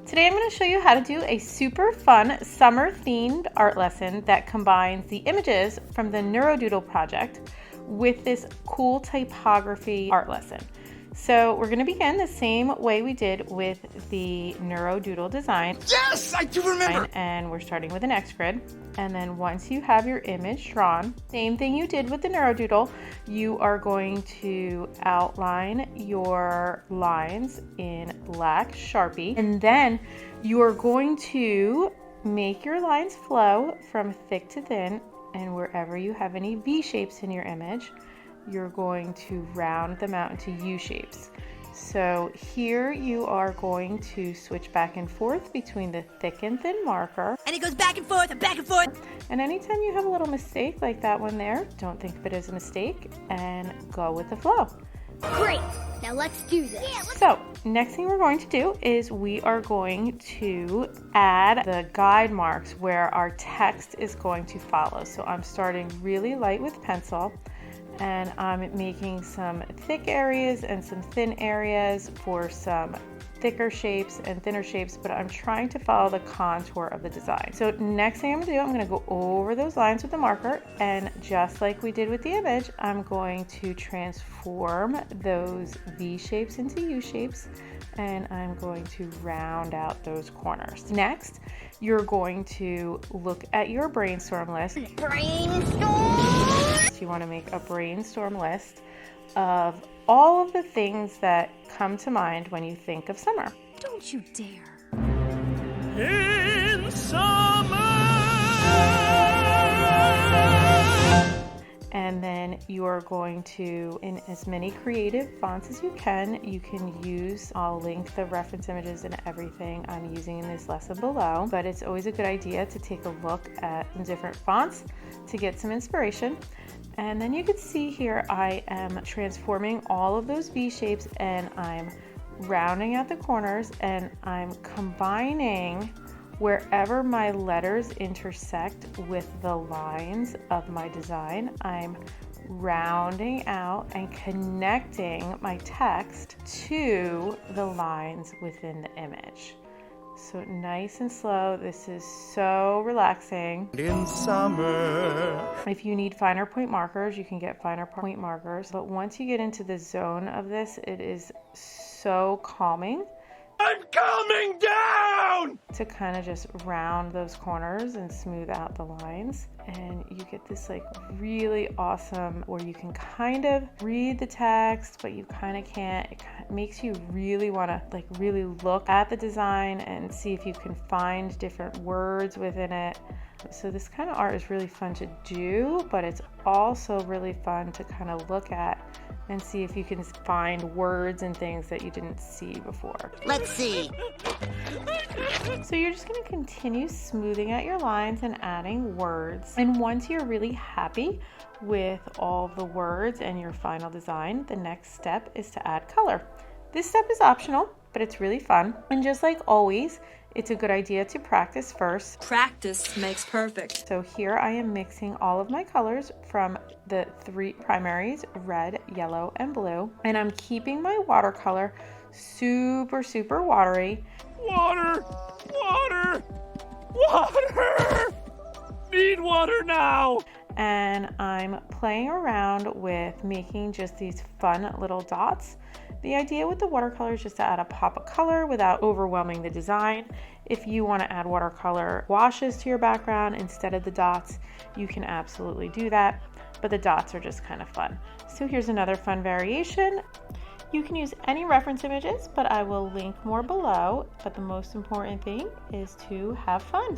Today I'm going to show you how to do a super fun summer themed art lesson that combines the images from the NeuroDoodle project with this cool typography art lesson. So we're going to begin the same way we did with the NeuroDoodle design. Yes, I do remember! And we're starting with an X grid. And then once you have your image drawn, same thing you did with the NeuroDoodle, you are going to outline your lines in black Sharpie. And then you are going to make your lines flow from thick to thin. And wherever you have any V shapes in your image, you're going to round them out into U shapes. So here you are going to switch back and forth between the thick and thin marker. And it goes back and forth and back and forth. And anytime you have a little mistake like that one there, don't think of it as a mistake and go with the flow. Great, now let's do this. So next thing we're going to do is we are going to add the guide marks where our text is going to follow. So I'm starting really light with pencil, and I'm making some thick areas and some thin areas for some thicker shapes and thinner shapes, but I'm trying to follow the contour of the design. So next thing I'm gonna do, I'm gonna go over those lines with the marker, and just like we did with the image, I'm going to transform those V shapes into U shapes, and I'm going to round out those corners. Next, you're going to look at your brainstorm list. Brainstorm! You want to make a brainstorm list of all of the things that come to mind when you think of summer. Don't you dare. In summer! And then you are going to, in as many creative fonts as you can use, I'll link the reference images and everything I'm using in this lesson below, but it's always a good idea to take a look at different fonts to get some inspiration. And then you can see here I am transforming all of those V shapes, and I'm rounding out the corners, and I'm combining wherever my letters intersect with the lines of my design. I'm rounding out and connecting my text to the lines within the image. So nice and slow. This is so relaxing. In summer. If you need finer point markers, you can get finer point markers. But once you get into the zone of this, it is so calming. I'm coming down! To kind of just round those corners and smooth out the lines. And you get this like really awesome, where you can kind of read the text, but you kind of can't. It kind of makes you really want to like really look at the design and see if you can find different words within it. So this kind of art is really fun to do, but it's also really fun to kind of look at and see if you can find words and things that you didn't see before. Let's see. So you're just going to continue smoothing out your lines and adding words. And once you're really happy with all the words and your final design, the next step is to add color. This step is optional, but it's really fun. And just like always, it's a good idea to practice first. Practice makes perfect. So here I am mixing all of my colors from the 3 primaries, red, yellow, and blue. And I'm keeping my watercolor super, super watery. Water! Water! Water! Need water now! And I'm playing around with making just these fun little dots. The idea with the watercolor is just to add a pop of color without overwhelming the design. If you want to add watercolor washes to your background instead of the dots, you can absolutely do that, but the dots are just kind of fun. So here's another fun variation. You can use any reference images, but I will link more below. But the most important thing is to have fun.